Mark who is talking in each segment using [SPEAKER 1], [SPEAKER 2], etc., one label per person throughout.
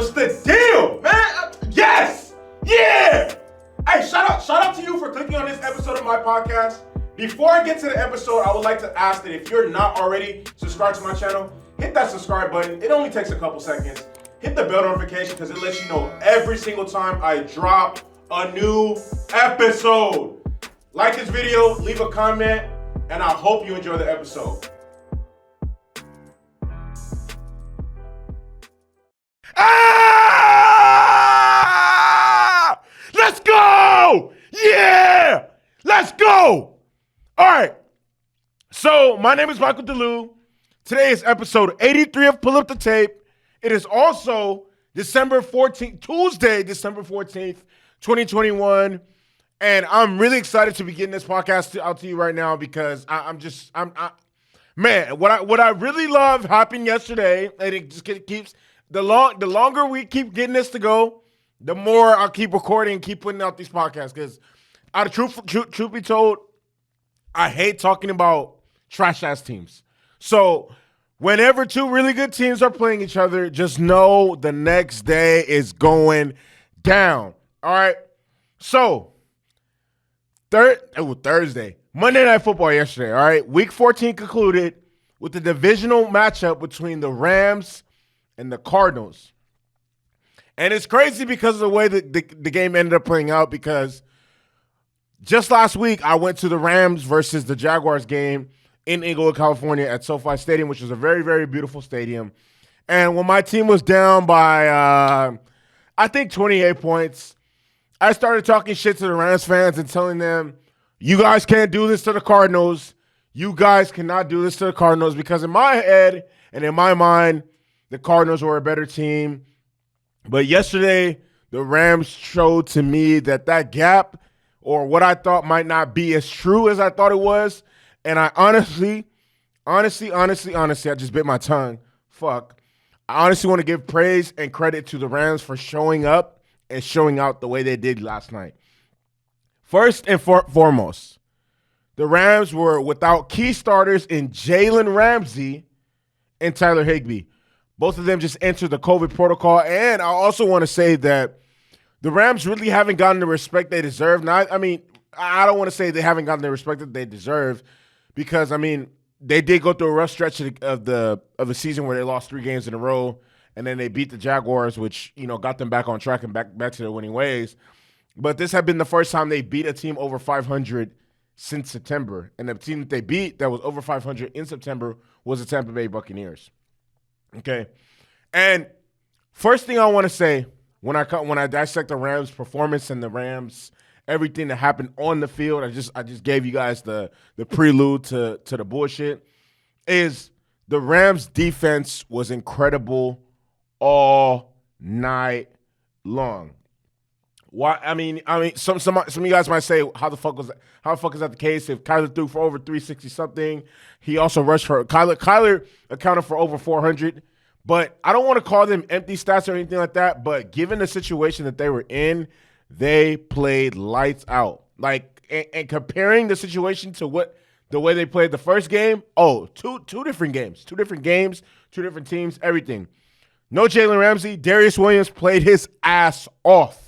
[SPEAKER 1] What's the deal, man? Yes! Yeah! Hey, shout out to you for clicking on this episode of my podcast. Before I get to the episode, I would like to ask that if you're not already subscribed to my channel, hit that subscribe button. It only takes a couple seconds. Hit the bell notification because it lets you know every single time I drop a new episode. Like this video, leave a comment, and I hope you enjoy the episode. Ah! Let's go! Yeah! Let's go! All right. So, my name is Michael DeLu. Today is episode 83 of Pull Up the Tape. It is also December 14th, Tuesday, December 14th, 2021. And I'm really excited to be getting this podcast out to you right now because man, what I really love happened yesterday, and it just keeps the longer we keep getting this to go, the more I'll keep recording and keep putting out these podcasts. Because truth be told, I hate talking about trash ass teams. So whenever two really good teams are playing each other, just know the next day is going down. All right. So Thursday, Monday Night Football yesterday. All right. Week 14 concluded with the divisional matchup between the Rams and the Cardinals. And it's crazy because of the way that the game ended up playing out, because just last week I went to the Rams versus the Jaguars game in Inglewood, California at SoFi Stadium, which is a very, very beautiful stadium. And when my team was down by, I think 28 points, I started talking shit to the Rams fans and telling them, you guys can't do this to the Cardinals. You guys cannot do this to the Cardinals, because in my head and in my mind, the Cardinals were a better team. But yesterday, the Rams showed to me that gap, or what I thought might not be as true as I thought it was. And I honestly, I just bit my tongue. Fuck. I honestly want to give praise and credit to the Rams for showing up and showing out the way they did last night. First and foremost, the Rams were without key starters in Jalen Ramsey and Tyler Higbee. Both of them just entered the COVID protocol. And I also want to say that the Rams really haven't gotten the respect they deserve. Now, I mean, I don't want to say they haven't gotten the respect that they deserve, because, I mean, they did go through a rough stretch of the season where they lost 3 games in a row, and then they beat the Jaguars, which, you know, got them back on track and back to their winning ways. But this had been the first time they beat a team over 500 since September. And the team that they beat that was over 500 in September was the Tampa Bay Buccaneers. Okay. And first thing I want to say, when I dissect the Rams' performance and the Rams, everything that happened on the field, I just gave you guys the prelude to the bullshit, is the Rams' defense was incredible all night long. Why? I mean, some of you guys might say, how the fuck is that the case? If Kyler threw for over 360 something, he also rushed for Kyler accounted for over 400. But I don't want to call them empty stats or anything like that. But given the situation that they were in, they played lights out. Like, and comparing the situation to the way they played the first game, two different games, two different teams, everything. No Jalen Ramsey, Darius Williams played his ass off.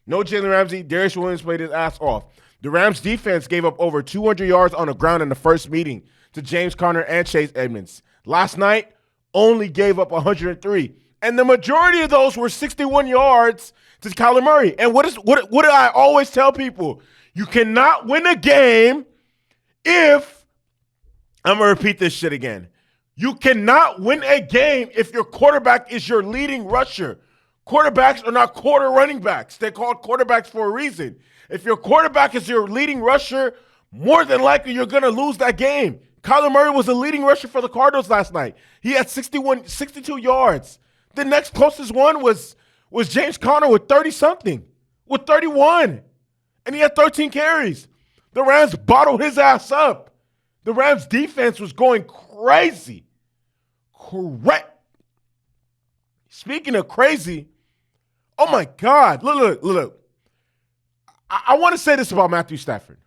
[SPEAKER 1] No Jalen Ramsey, Darius Williams played his ass off. The Rams defense gave up over 200 yards on the ground in the first meeting to James Conner and Chase Edmonds. Last night, only gave up 103. And the majority of those were 61 yards to Kyler Murray. And what do I always tell people? You cannot win a game if, I'm going to repeat this shit again. You cannot win a game if your quarterback is your leading rusher. Quarterbacks are not quarter running backs. They're called quarterbacks for a reason. If your quarterback is your leading rusher, more than likely you're going to lose that game. Kyler Murray was the leading rusher for the Cardinals last night. He had 62 yards. The next closest one was James Conner with 30-something, with 31. And he had 13 carries. The Rams bottled his ass up. The Rams defense was going crazy. Correct. Speaking of crazy, oh my God, look. I want to say this about Matthew Stafford.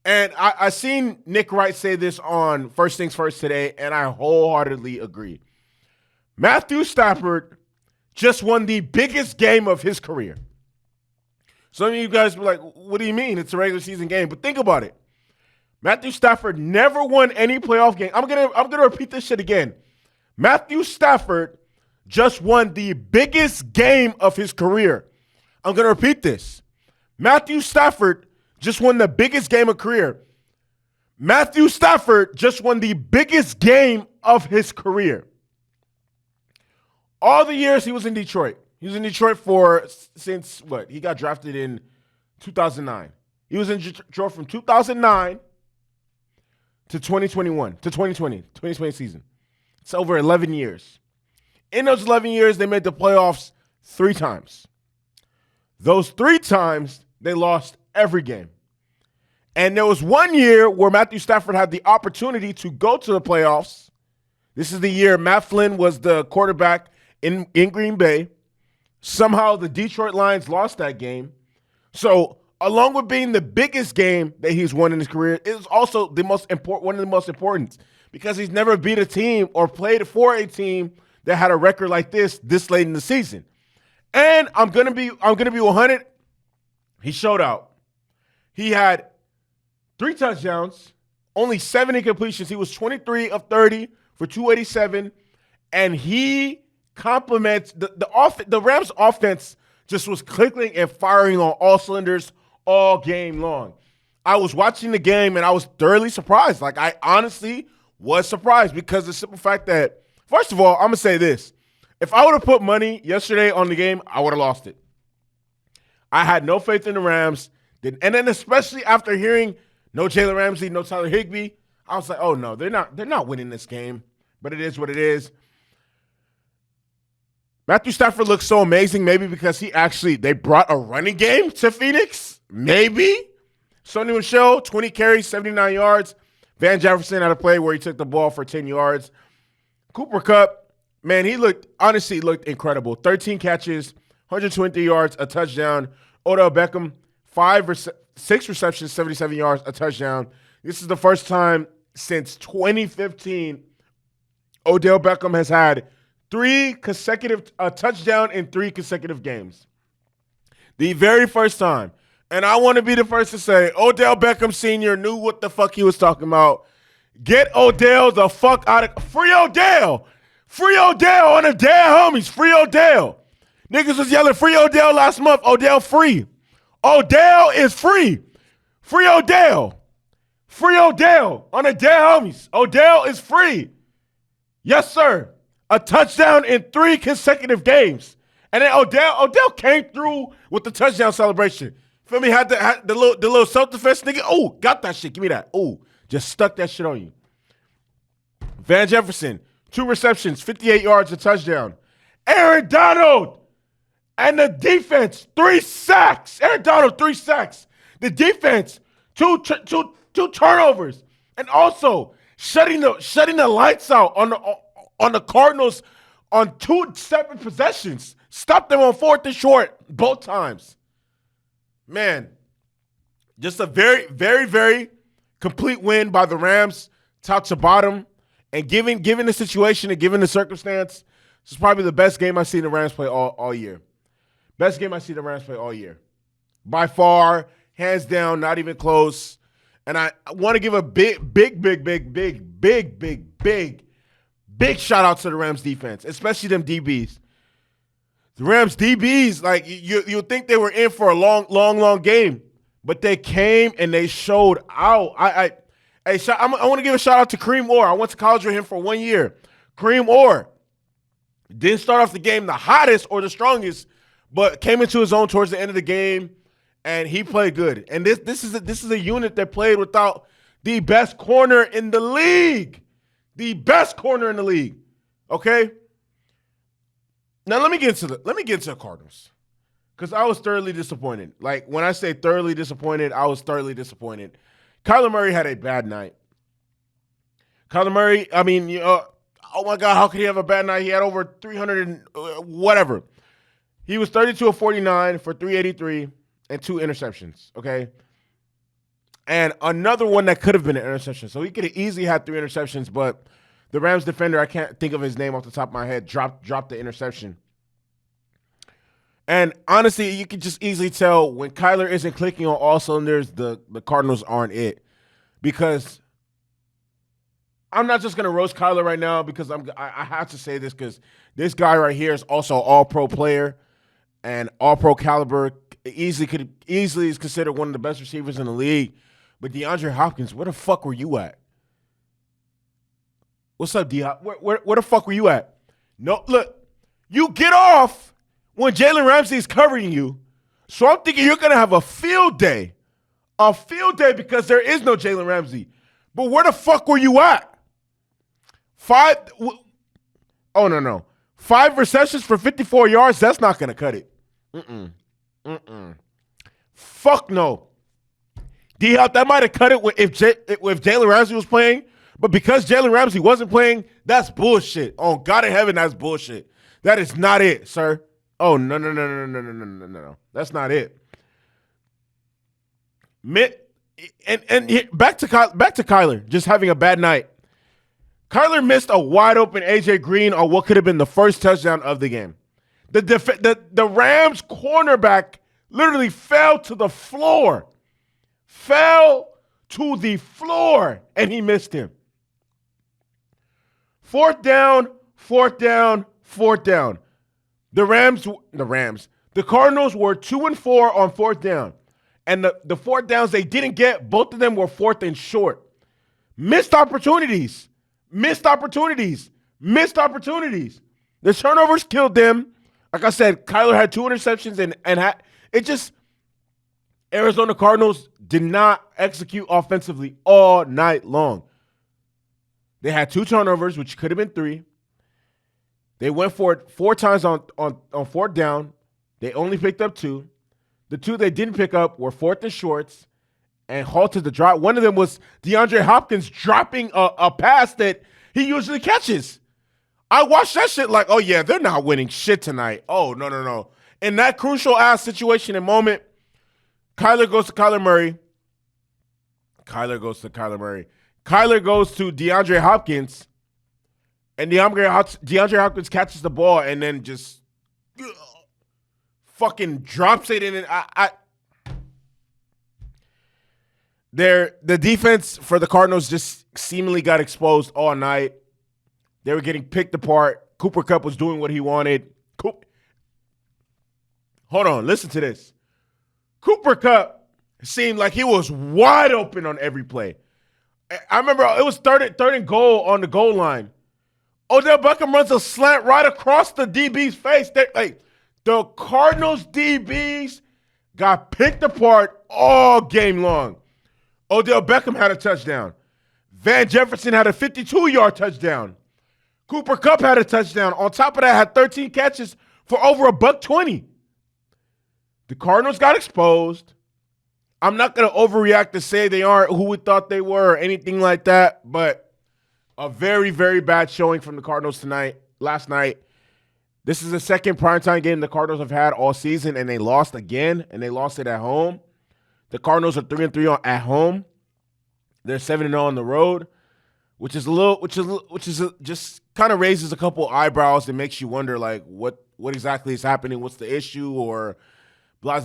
[SPEAKER 1] And I seen Nick Wright say this on First Things First today, and I wholeheartedly agree. Matthew Stafford just won the biggest game of his career. Some of you guys were like, what do you mean? It's a regular season game. But think about it. Matthew Stafford never won any playoff game. I'm gonna repeat this shit again. Matthew Stafford just won the biggest game of his career. I'm gonna repeat this. Matthew Stafford just won the biggest game of career. Matthew Stafford just won the biggest game of his career. All the years he was in Detroit. He was in Detroit since what? He got drafted in 2009. He was in Detroit from 2009 to 2020 season. It's over 11 years. In those 11 years, they made the playoffs 3 times. Those 3 times, they lost every game. And there was one year where Matthew Stafford had the opportunity to go to the playoffs. This is the year Matt Flynn was the quarterback in Green Bay. Somehow the Detroit Lions lost that game. So along with being the biggest game that he's won in his career, it is also the most important, one of the most important, because he's never beat a team or played for a team that had a record like this late in the season. And I'm gonna be 100. He showed out. He had 3 touchdowns, only 7 incompletions. He was 23 of 30 for 287, and he compliments the Rams offense. Just was clicking and firing on all cylinders all game long. I was watching the game and I was thoroughly surprised. Like, I honestly was surprised because of the simple fact that, first of all, I'm gonna say this: if I would have put money yesterday on the game, I would have lost it. I had no faith in the Rams, and then especially after hearing no Jalen Ramsey, no Tyler Higbee, I was like, oh no, they're not winning this game. But it is what it is. Matthew Stafford looks so amazing, maybe because they brought a running game to Phoenix. Maybe. Sonny Michel, 20 carries, 79 yards. Van Jefferson had a play where he took the ball for 10 yards. Cooper Kupp, man, he looked incredible. 13 catches, 120 yards, a touchdown. Odell Beckham, 6 receptions, 77 yards, a touchdown. This is the first time since 2015 Odell Beckham has had 3 consecutive touchdown in 3 consecutive games. The very first time. And I want to be the first to say, Odell Beckham Sr. knew what the fuck he was talking about. Get Odell the fuck out of... Free Odell! Free Odell on the damn homies. Free Odell. Niggas was yelling free Odell last month. Odell free. Odell is free. Free Odell. Free Odell on the damn homies. Odell is free. Yes, sir. A touchdown in 3 consecutive games. And then Odell came through with the touchdown celebration. Feel me? Had the little self-defense nigga. Oh, got that shit. Give me that. Oh, just stuck that shit on you. Van Jefferson, 2 receptions, 58 yards, a touchdown. Aaron Donald and the defense, 3 sacks. Aaron Donald, 3 sacks. The defense, two turnovers. And also shutting the lights out on the Cardinals on 2 separate possessions. Stopped them on 4th and short both times. Man, just a very, very, very complete win by the Rams, top to bottom. And given the situation and given the circumstance, this is probably the best game I've seen the Rams play all year. Best game I've seen the Rams play all year. By far, hands down, not even close. And I want to give a big shout out to the Rams defense, especially them DBs. The Rams DBs, like you think they were in for a long game, but they came and they showed out. I want to give a shout out to Kareem Orr. I went to college with him for 1 year. Kareem Orr didn't start off the game the hottest or the strongest, but came into his own towards the end of the game, and he played good. And this is a unit that played without the best corner in the league. The best corner in the league. Okay? Now let me get into the Cardinals. Because I was thoroughly disappointed. Like, when I say thoroughly disappointed, I was thoroughly disappointed. Kyler Murray had a bad night. Kyler Murray, I mean, oh my God, how could he have a bad night? He had over 300 and whatever. He was 32 of 49 for 383 and 2 interceptions, okay? And another one that could have been an interception. So he could have easily had 3 interceptions, but the Rams defender, I can't think of his name off the top of my head, dropped the interception. And honestly, you can just easily tell when Kyler isn't clicking on all cylinders, the Cardinals aren't it. Because I'm not just gonna roast Kyler right now because I have to say this because this guy right here is also an all-pro player and all-pro caliber. Easily is considered one of the best receivers in the league. But DeAndre Hopkins, where the fuck were you at? What's up, D Hop? Where the fuck were you at? No, look, you get off when Jalen Ramsey is covering you. So I'm thinking you're gonna have a field day because there is no Jalen Ramsey. But where the fuck were you at? Oh no. 5 receptions for 54 yards. That's not gonna cut it. Fuck no. D-Hop, that might have cut it if Jalen Ramsey was playing, but because Jalen Ramsey wasn't playing, that's bullshit. Oh, God in heaven, that's bullshit. That is not it, sir. Oh, no. That's not it. And back to Kyler, just having a bad night. Kyler missed a wide open AJ Green on what could have been the first touchdown of the game. The Rams cornerback literally fell to the floor. And he missed him. Fourth down. The Cardinals were 2-4 on fourth down. And the fourth downs they didn't get, both of them were fourth and short. Missed opportunities. The turnovers killed them. Like I said, Kyler had 2 interceptions and Arizona Cardinals did not execute offensively all night long. They had 2 turnovers, which could have been 3. They went for it 4 times on fourth down. They only picked up 2. The 2 they didn't pick up were fourth and shorts and halted the drop. One of them was DeAndre Hopkins dropping a pass that he usually catches. I watched that shit like, oh yeah, they're not winning shit tonight. Oh, no. In that crucial ass situation and moment, Kyler goes to Kyler Murray. Kyler goes to DeAndre Hopkins. And DeAndre Hopkins catches the ball and then just fucking drops it in. The defense for the Cardinals just seemingly got exposed all night. They were getting picked apart. Cooper Kupp was doing what he wanted. Hold on, listen to this. Cooper Kupp seemed like he was wide open on every play. I remember it was third and goal on the goal line. Odell Beckham runs a slant right across the DB's face. The Cardinals DBs got picked apart all game long. Odell Beckham had a touchdown. Van Jefferson had a 52-yard touchdown. Cooper Kupp had a touchdown. On top of that, had 13 catches for over $120. The Cardinals got exposed. I'm not going to overreact to say they aren't who we thought they were or anything like that, but a very, very bad showing from the Cardinals last night. This is the second primetime game the Cardinals have had all season, and they lost again, and they lost it at home. The Cardinals are 3-3 at home. They're 7-0 on the road, which just kind of raises a couple eyebrows and makes you wonder like what exactly is happening, what's the issue, or blase.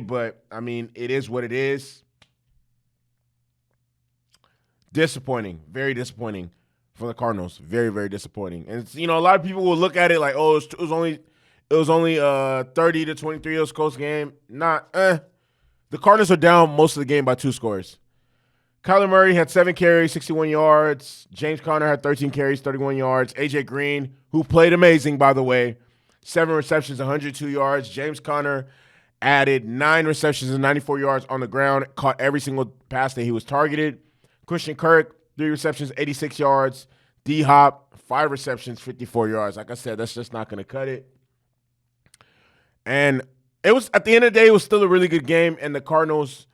[SPEAKER 1] But I mean, it is what it is. Disappointing, very disappointing for the Cardinals. Very, very disappointing. And it's, a lot of people will look at it like, oh, it was only 30-23. It was a close game. The Cardinals are down most of the game by 2 scores. Kyler Murray had 7 carries, 61 yards. James Conner had 13 carries, 31 yards. AJ Green, who played amazing, by the way, 7 receptions, 102 yards. James Conner added 9 receptions and 94 yards on the ground, caught every single pass that he was targeted. Christian Kirk, 3 receptions, 86 yards. D-Hop, 5 receptions, 54 yards. Like I said, that's just not going to cut it. And it was, at the end of the day, it was still a really good game, and the Cardinals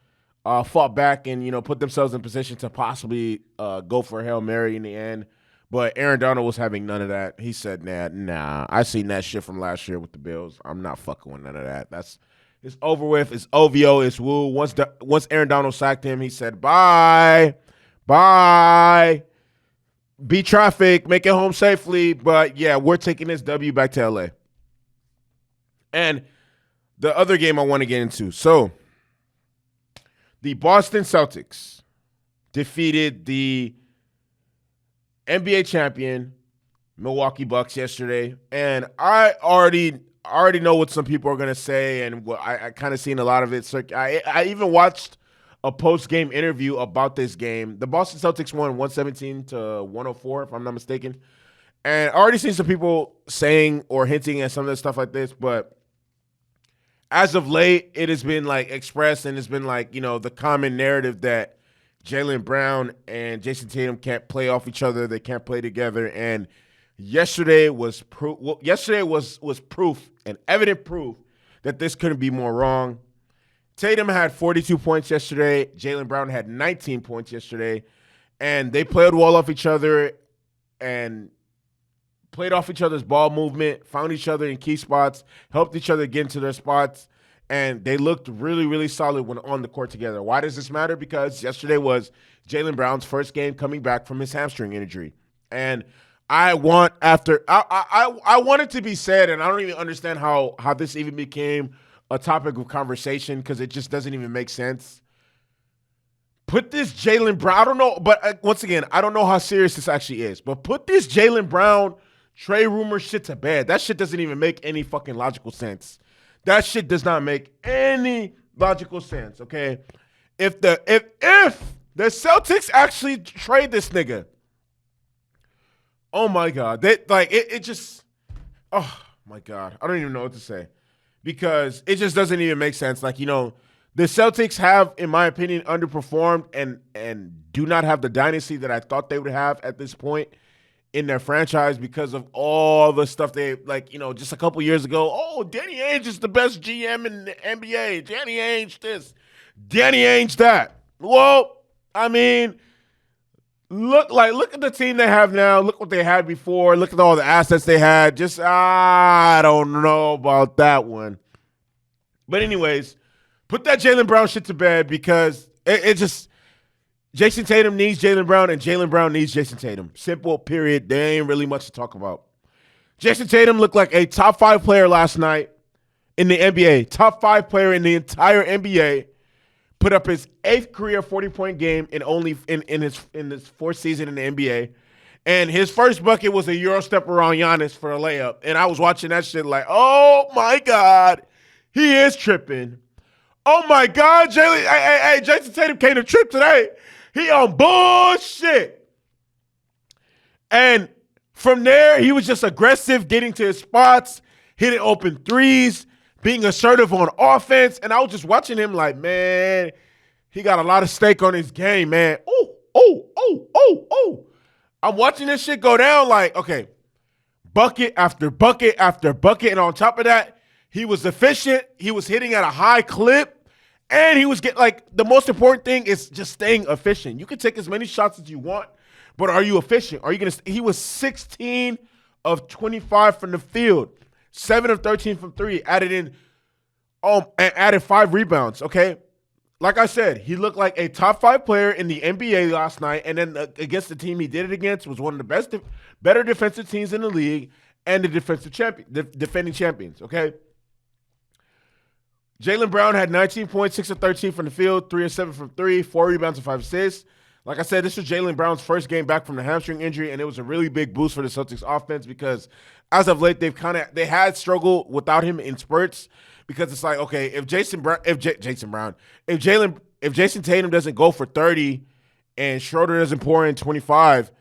[SPEAKER 1] fought back and, put themselves in position to possibly go for a Hail Mary in the end. But Aaron Donald was having none of that. He said, nah, I seen that shit from last year with the Bills. I'm not fucking with none of that. It's over with. It's OVO. It's woo. Once Aaron Donald sacked him, he said, bye. Beat traffic. Make it home safely. But, yeah, we're taking this W back to L.A. And the other game I want to get into. So, the Boston Celtics defeated the NBA champion Milwaukee Bucks yesterday, and I already know what some people are going to say, and what I kind of seen a lot of it. So I even watched a post-game interview about this game. The Boston Celtics won 117 to 104, if I'm not mistaken. And I already seen some people saying or hinting at some of this stuff like this, but as of late, it has been like expressed, and it's been like, the common narrative that Jaylen Brown and Jayson Tatum can't play off each other. They can't play together. And yesterday was proof. Yesterday was proof and evident proof that this couldn't be more wrong. Tatum had 42 points yesterday. Jaylen Brown had 19 points yesterday. And they played well off each other and played off each other's ball movement, found each other in key spots, helped each other get into their spots, and they looked really, really solid when on the court together. Why does this matter? Because yesterday was Jaylen Brown's first game coming back from his hamstring injury. And I want it to be said, and I don't even understand how this even became a topic of conversation, because it just doesn't even make sense. Put this Jaylen Brown, I don't know, but once again, I don't know how serious this actually is, but put this Jaylen Brown trade rumor shit to bed. That shit doesn't even make any fucking logical sense. That shit does not make any logical sense, okay? If the Celtics actually trade this nigga, oh my God. It just, oh my God. I don't even know what to say, because it just doesn't even make sense. The Celtics have, in my opinion, underperformed and do not have the dynasty that I thought they would have at this point in their franchise, because of all the stuff they, just a couple years ago, Danny Ainge is the best GM in the NBA. Danny Ainge this, Danny Ainge that. Well, I mean, look at the team they have now. Look what they had before. Look at all the assets they had. Just, I don't know about that one. But anyways, put that Jaylen Brown shit to bed, because it just, Jayson Tatum needs Jaylen Brown, and Jaylen Brown needs Jayson Tatum. Simple, period. There ain't really much to talk about. Jayson Tatum looked like a top 5 player last night in the NBA. Top 5 player in the entire NBA. Put up his 8th career 40-point game in his 4th season in the NBA. And his first bucket was a Euro stepper on Giannis for a layup. And I was watching that shit like, oh my God, he is tripping. Oh my God, Jayson Tatum came to trip today. He on bullshit. And from there, he was just aggressive, getting to his spots, hitting open threes, being assertive on offense. And I was just watching him like, man, he got a lot of stake on his game, man. Oh. I'm watching this shit go down like, okay, bucket after bucket after bucket. And on top of that, he was efficient. He was hitting at a high clip. And he was the most important thing is just staying efficient. You can take as many shots as you want, but are you efficient? Are you going to, he was 16 of 25 from the field, 7 of 13 from 3, and added 5 rebounds, okay? Like I said, he looked like a top 5 player in the NBA last night, and then against the team he did it against was one of the better defensive teams in the league and the defending champions, okay? Jaylen Brown had 19 points, 6 of 13 from the field, 3 of 7 from 3, 4 rebounds and 5 assists. Like I said, this was Jaylen Brown's first game back from the hamstring injury, and it was a really big boost for the Celtics offense, because as of late they had struggled without him in spurts, because it's like, okay, if Jayson Tatum doesn't go for 30 and Schroeder doesn't pour in 25,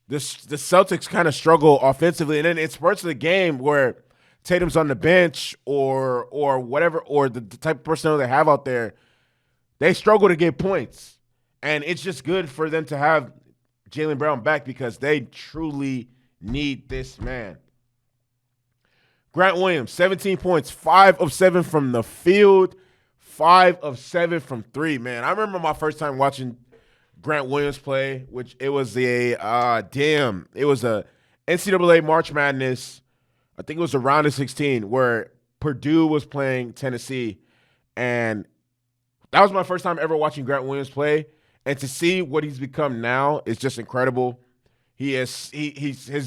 [SPEAKER 1] the Celtics kind of struggle offensively. And then in spurts of the game where Tatum's on the bench or whatever, or the type of personnel they have out there, they struggle to get points. And it's just good for them to have Jaylen Brown back, because they truly need this man. Grant Williams, 17 points, 5 of 7 from the field, 5 of 7 from 3. Man, I remember my first time watching Grant Williams play, which it was it was a NCAA March Madness. I think it was a round of 16 where Purdue was playing Tennessee, and that was my first time ever watching Grant Williams play. And to see what he's become now is just incredible. His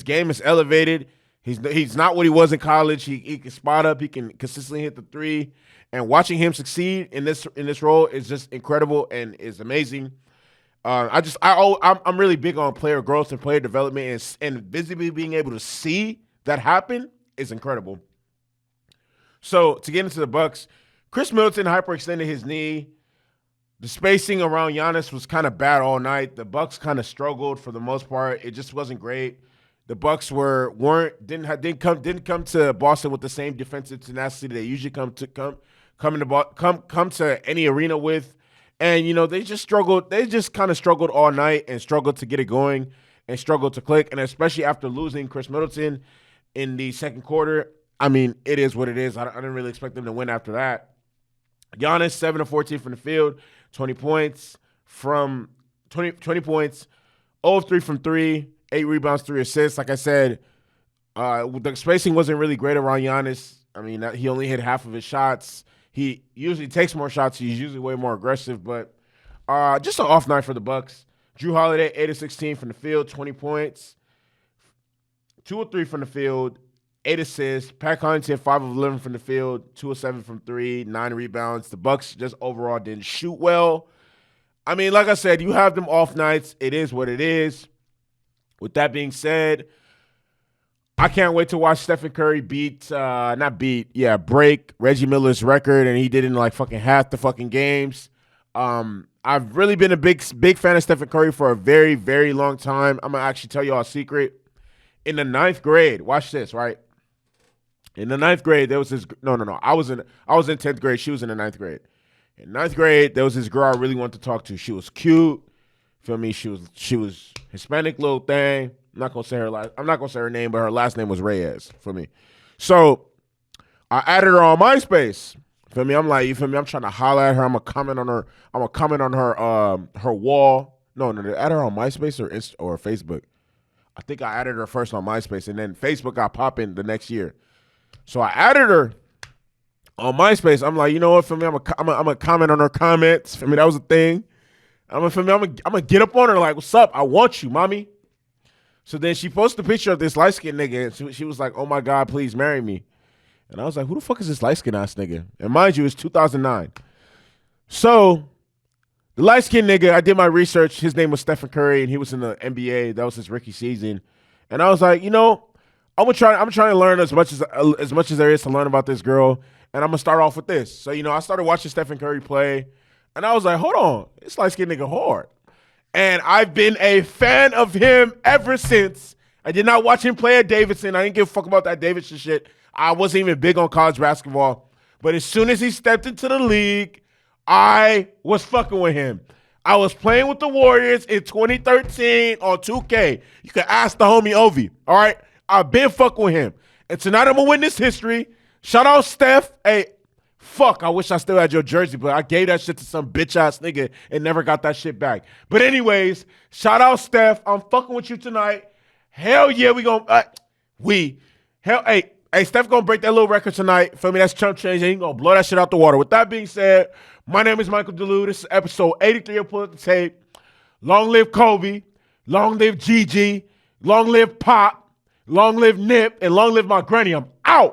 [SPEAKER 1] game is elevated. He's not what he was in college. He can spot up. He can consistently hit the three. And watching him succeed in this role is just incredible and is amazing. I'm really big on player growth and player development, and visibly being able to see that happen is incredible. So to get into the Bucks, Chris Middleton hyperextended his knee. The spacing around Giannis was kind of bad all night. The Bucks kind of struggled for the most part. It just wasn't great. The Bucks didn't come to Boston with the same defensive tenacity they usually come to any arena with, and they just struggled. They just kind of struggled all night and struggled to get it going and struggled to click. And especially after losing Chris Middleton in the second quarter, I mean, it is what it is. I didn't really expect them to win after that. Giannis 7 of 14 from the field, 20 points, 0 of 3 from 3. 8 rebounds, 3 assists. Like I said, the spacing wasn't really great around Giannis. I mean, he only hit half of his shots. He usually takes more shots. He's usually way more aggressive. But just an off night for the Bucks. Jrue Holiday, 8 of 16 from the field, 20 points. 2 of 3 from the field, 8 assists. Pat Connaughton, 5 of 11 from the field, 2 of 7 from 3, 9 rebounds. The Bucks just overall didn't shoot well. I mean, like I said, you have them off nights. It is what it is. With that being said, I can't wait to watch Stephen Curry break Reggie Miller's record, and he did it in like fucking half the fucking games. I've really been a big fan of Stephen Curry for a very, very long time. I'm gonna actually tell you all a secret. In the 9th grade, watch this, right? In the 9th grade, there was this. No. I was in 10th grade. She was in the 9th grade. In 9th grade, there was this girl I really wanted to talk to. She was cute. Feel me? She was Hispanic little thing. I'm not gonna say her name, but her last name was Reyes. For me, so I added her on MySpace. Feel me? I'm like, you feel me? I'm trying to holler at her. I'm gonna comment on her. Her wall. No. Add her on MySpace or Facebook. I think I added her first on MySpace, and then Facebook got popping the next year. So I added her on MySpace. I'm like, you know what? For me, I'm gonna comment on her comments. For me, that was a thing. I'm gonna get up on her like, what's up? I want you, mommy. So then she posted a picture of this light-skinned nigga, and she was like, oh my God, please marry me. And I was like, who the fuck is this light-skinned ass nigga? And mind you, it's 2009. So the light-skinned nigga, I did my research. His name was Stephen Curry, and he was in the NBA. That was his rookie season. And I was like, I'm trying to learn as much as there is to learn about this girl. And I'm gonna start off with this. So, I started watching Stephen Curry play. And I was like, hold on, this light-skinned nigga hard. And I've been a fan of him ever since. I did not watch him play at Davidson. I didn't give a fuck about that Davidson shit. I wasn't even big on college basketball. But as soon as he stepped into the league, I was fucking with him. I was playing with the Warriors in 2013 on 2K. You can ask the homie Ovi, all right? I've been fucking with him. And tonight I'm going to witness history. Shout out Steph. Hey, fuck, I wish I still had your jersey, but I gave that shit to some bitch-ass nigga and never got that shit back. But anyways, shout out Steph. I'm fucking with you tonight. Hell yeah, hey, Steph gonna break that little record tonight. For me, that's chump change. And he gonna blow that shit out the water. With that being said, my name is Michael DeLue. This is episode 83 of Pull Up the Tape. Long live Kobe. Long live Gigi. Long live Pop. Long live Nip. And long live my granny. I'm out.